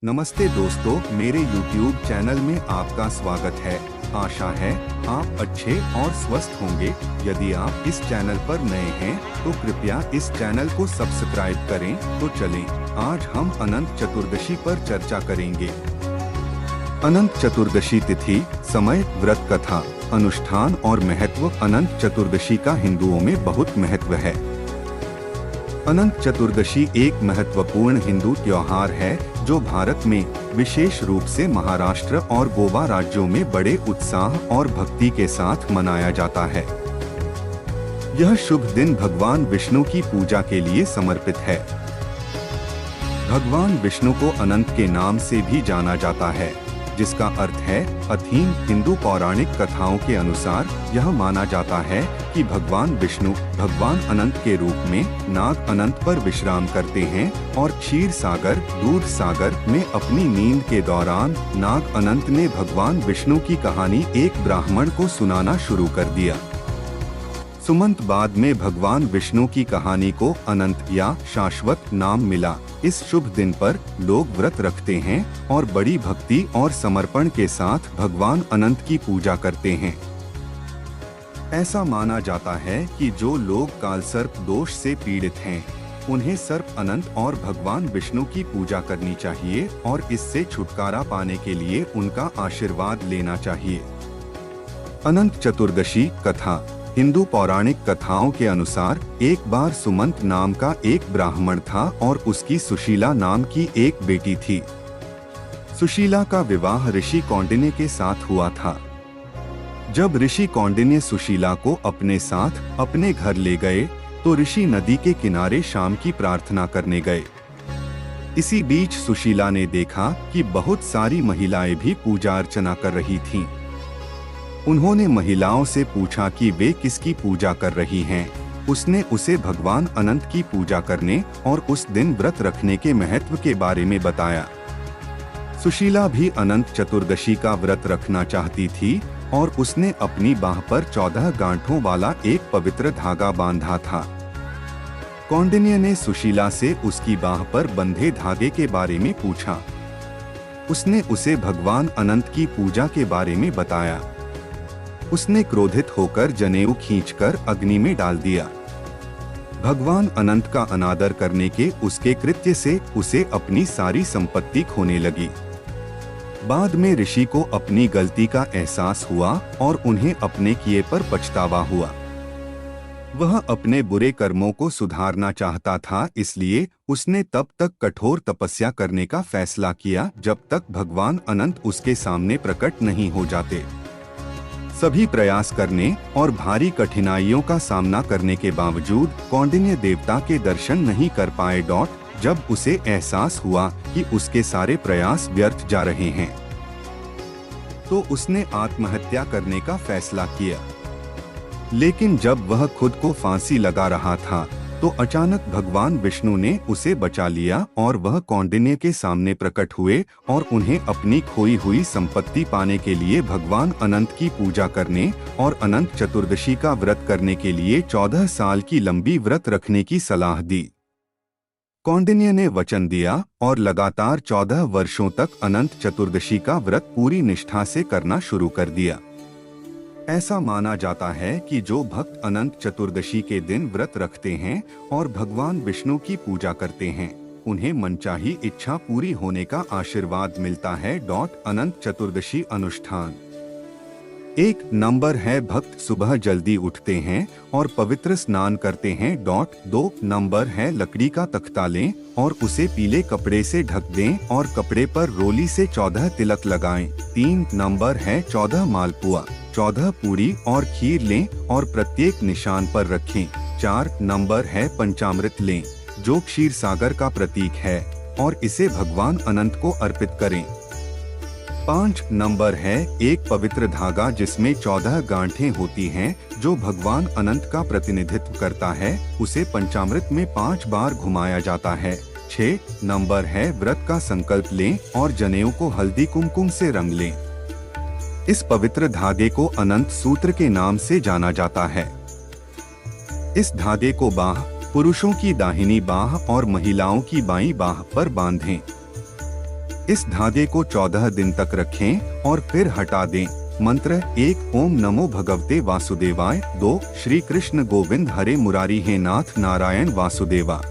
नमस्ते दोस्तों, मेरे YouTube चैनल में आपका स्वागत है। आशा है आप अच्छे और स्वस्थ होंगे। यदि आप इस चैनल पर नए हैं तो कृपया इस चैनल को सब्सक्राइब करें। तो चलें, आज हम अनंत चतुर्दशी पर चर्चा करेंगे। अनंत चतुर्दशी तिथि, समय, व्रत कथा, अनुष्ठान और महत्व। अनंत चतुर्दशी का हिंदुओं में बहुत महत्व है। अनंत चतुर्दशी एक महत्वपूर्ण हिंदू त्योहार है जो भारत में, विशेष रूप से महाराष्ट्र और गोवा राज्यों में बड़े उत्साह और भक्ति के साथ मनाया जाता है। यह शुभ दिन भगवान विष्णु की पूजा के लिए समर्पित है। भगवान विष्णु को अनंत के नाम से भी जाना जाता है, जिसका अर्थ है असीम। हिंदू पौराणिक कथाओं के अनुसार यह माना जाता है कि भगवान विष्णु भगवान अनंत के रूप में नाग अनंत पर विश्राम करते हैं और क्षीर सागर, दूध सागर में अपनी नींद के दौरान नाग अनंत ने भगवान विष्णु की कहानी एक ब्राह्मण को सुनाना शुरू कर दिया। सुमंत बाद में भगवान विष्णु की कहानी को अनंत या शाश्वत नाम मिला। इस शुभ दिन पर लोग व्रत रखते हैं और बड़ी भक्ति और समर्पण के साथ भगवान अनंत की पूजा करते हैं। ऐसा माना जाता है कि जो लोग कालसर्प दोष से पीड़ित हैं, उन्हें सर्प अनंत और भगवान विष्णु की पूजा करनी चाहिए और इससे छुटकारा पाने के लिए उनका आशीर्वाद लेना चाहिए। अनंत चतुर्दशी कथा। हिंदू पौराणिक कथाओं के अनुसार एक बार सुमंत नाम का एक ब्राह्मण था और उसकी सुशीला नाम की एक बेटी थी। सुशीला का विवाह ऋषि कौंडिन्य के साथ हुआ था। जब ऋषि कौंडिन्य सुशीला को अपने साथ अपने घर ले गए तो ऋषि नदी के किनारे शाम की प्रार्थना करने गए। इसी बीच सुशीला ने देखा कि बहुत सारी महिलाएं भी पूजा अर्चना कर रही थीं। उन्होंने महिलाओं से पूछा कि वे किसकी पूजा कर रही हैं। उसने उसे भगवान अनंत की पूजा करने और उस दिन व्रत रखने के महत्व के बारे में बताया। सुशीला भी अनंत चतुर्दशी का व्रत रखना चाहती थी और उसने अपनी बाह पर 14 गांठों वाला एक पवित्र धागा बांधा था। कौंडिन्य ने सुशीला से उसकी बाह पर बंधे धागे के बारे में पूछा। उसने उसे भगवान अनंत की पूजा के बारे में बताया। उसने क्रोधित होकर जनेऊ खींचकर अग्नि में डाल दिया। भगवान अनंत का अनादर करने के उसके कृत्य से उसे अपनी सारी संपत्ति खोने लगी। बाद में ऋषि को अपनी गलती का एहसास हुआ और उन्हें अपने किए पर पछतावा हुआ। वह अपने बुरे कर्मों को सुधारना चाहता था, इसलिए उसने तब तक कठोर तपस्या करने का फैसला किया जब तक भगवान अनंत उसके सामने प्रकट नहीं हो जाते। सभी प्रयास करने और भारी कठिनाइयों का सामना करने के बावजूद कौंडिन्य देवता के दर्शन नहीं कर पाए। जब उसे एहसास हुआ कि उसके सारे प्रयास व्यर्थ जा रहे हैं, तो उसने आत्महत्या करने का फैसला किया। लेकिन जब वह खुद को फांसी लगा रहा था तो अचानक भगवान विष्णु ने उसे बचा लिया और वह कौंडिन्य के सामने प्रकट हुए और उन्हें अपनी खोई हुई संपत्ति पाने के लिए भगवान अनंत की पूजा करने और अनंत चतुर्दशी का व्रत करने के लिए 14 साल की लंबी व्रत रखने की सलाह दी। कौंडिन्य ने वचन दिया और लगातार 14 वर्षों तक अनंत चतुर्दशी का व्रत पूरी निष्ठा से करना शुरू कर दिया। ऐसा माना जाता है कि जो भक्त अनंत चतुर्दशी के दिन व्रत रखते हैं और भगवान विष्णु की पूजा करते हैं, उन्हें मनचाही इच्छा पूरी होने का आशीर्वाद मिलता है। अनंत चतुर्दशी अनुष्ठान। 1 नंबर है भक्त सुबह जल्दी उठते हैं और पवित्र स्नान करते हैं। 2 नंबर है लकड़ी का तख्ता लें और उसे पीले कपड़े से ढक दें और कपड़े पर रोली से 14 तिलक लगाएं। 3 नंबर है 14 मालपुआ, 14 पूरी और खीर लें और प्रत्येक निशान पर रखें। 4 नंबर है पंचामृत लें, जो क्षीर सागर का प्रतीक है, और इसे भगवान अनंत को अर्पित करें। 5 नंबर है एक पवित्र धागा जिसमें 14 गांठें होती हैं, जो भगवान अनंत का प्रतिनिधित्व करता है। उसे पंचामृत में 5 बार घुमाया जाता है। 6 नंबर है व्रत का संकल्प लें और जनेऊ को हल्दी कुमकुम से रंग लें। इस पवित्र धागे को अनंत सूत्र के नाम से जाना जाता है। इस धागे को बाह, पुरुषों की दाहिनी बाह और महिलाओं की बाईं बाह पर बांधें। इस धागे को 14 दिन तक रखें और फिर हटा दें। मंत्र 1 ओम नमो भगवते वासुदेवाय। 2 श्री कृष्ण गोविंद हरे मुरारी हे नाथ नारायण वासुदेवा।